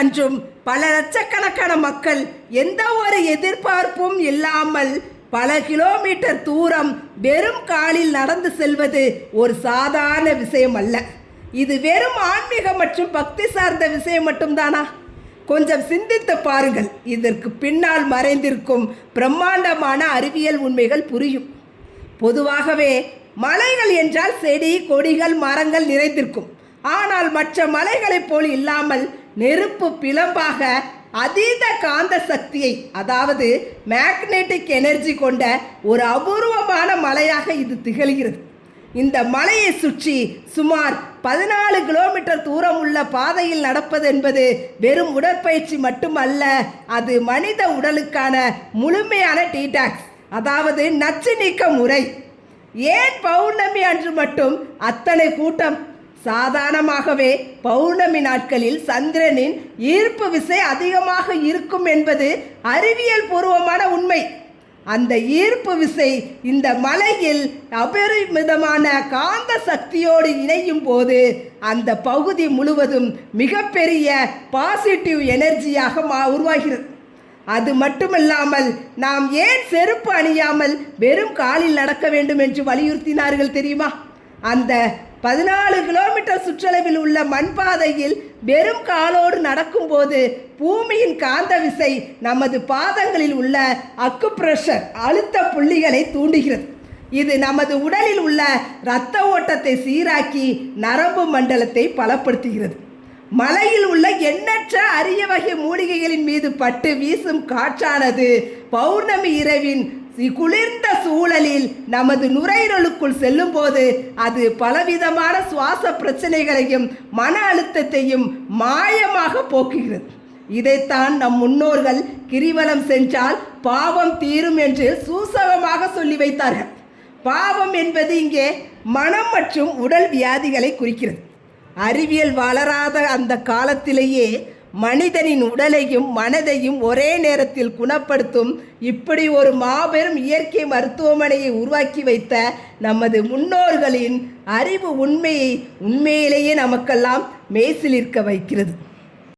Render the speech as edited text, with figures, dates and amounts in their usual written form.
அன்றும் பல லட்சக்கணக்கான மக்கள் எந்த ஒரு எதிர்பார்ப்பும் இல்லாமல் பல கிலோமீட்டர் தூரம் வெறும் காலில் நடந்து செல்வது ஒரு சாதாரண விஷயம் அல்ல. இது வெறும் ஆன்மீக மற்றும் பக்தி சார்ந்த விஷயம் மட்டும்தானா? கொஞ்சம் சிந்தித்து பாருங்கள். இதற்கு பின்னால் மறைந்திருக்கும் பிரம்மாண்டமான அறிவியல் உண்மைகள் புரியும். பொதுவாகவே மலைகள் என்றால் செடி கொடிகள் மரங்கள் நிறைந்திருக்கும். ஆனால் மற்ற மலைகளைப் போல் இல்லாமல் நெருப்பு பிளம்பாக அதீத காந்த சக்தியை, அதாவது மேக்னெட்டிக் எனர்ஜி கொண்ட ஒரு அபூர்வமான மலையாக இது திகழ்கிறது. இந்த மலையை சுற்றி சுமார் 14 கிலோமீட்டர் தூரம் உள்ள பாதையில் நடப்பது என்பது வெறும் உடற்பயிற்சி மட்டுமல்ல, அது மனித உடலுக்கான முழுமையான டீடாக்ஸ், அதாவது நச்சு நீக்க முறை. ஏன் பௌர்ணமி அன்று மட்டும் அத்தனை கூட்டம்? சாதாரணமாகவே பௌர்ணமி நாட்களில் சந்திரனின் ஈர்ப்பு விசை அதிகமாக இருக்கும் என்பது அறிவியல் பூர்வமான உண்மை. அந்த ஈர்ப்பு விசை இந்த மலையில் அபரிமிதமான காந்த சக்தியோடு இணையும் போது அந்த பகுதி முழுவதும் மிகப்பெரிய பாசிட்டிவ் எனர்ஜியாக உருவாகிறது. அது மட்டுமில்லாமல் நாம் ஏன் செருப்பு அணியாமல் வெறும் காலில் நடக்க வேண்டும் என்று வலியுறுத்தினார்கள் தெரியுமா? அந்த 14 கிலோமீட்டர் சுற்றளவில் உள்ள மண்பாதையில் வெறும் காலோடு நடக்கும்போது பூமியின் காந்த விசை நமது பாதங்களில் உள்ள அக்குப்ரெஷர் அழுத்த புள்ளிகளை தூண்டுகிறது. இது நமது உடலில் உள்ள இரத்த ஓட்டத்தை சீராக்கி நரம்பு மண்டலத்தை பலப்படுத்துகிறது. மலையில் உள்ள எண்ணற்ற அரிய வகை மூலிகைகளின் மீது பட்டு வீசும் காற்றானது பௌர்ணமி இரவின் குளிர்ந்த சூழலில் நமது நுரையீரலுக்குள் செல்லும் போது அது பலவிதமான சுவாச பிரச்சனைகளையும் மன அழுத்தத்தையும் மாயமாக போக்குகிறது. இதைத்தான் நம் முன்னோர்கள் கிரிவலம் சென்றால் பாவம் தீரும் என்று சூசகமாக சொல்லி வைத்தார்கள். பாவம் என்பது இங்கே மனம் மற்றும் உடல் வியாதிகளை குறிக்கிறது. அறிவியல் வளராத அந்த காலத்திலேயே மனிதனின் உடலையும் மனதையும் ஒரே நேரத்தில் குணப்படுத்தும் இப்படி ஒரு மாபெரும் இயற்கை மருத்துவமனையை உருவாக்கி வைத்த நமது முன்னோர்களின் அறிவு உண்மையிலேயே நமக்கெல்லாம் மெய்சிலிர்க்க வைக்கிறது.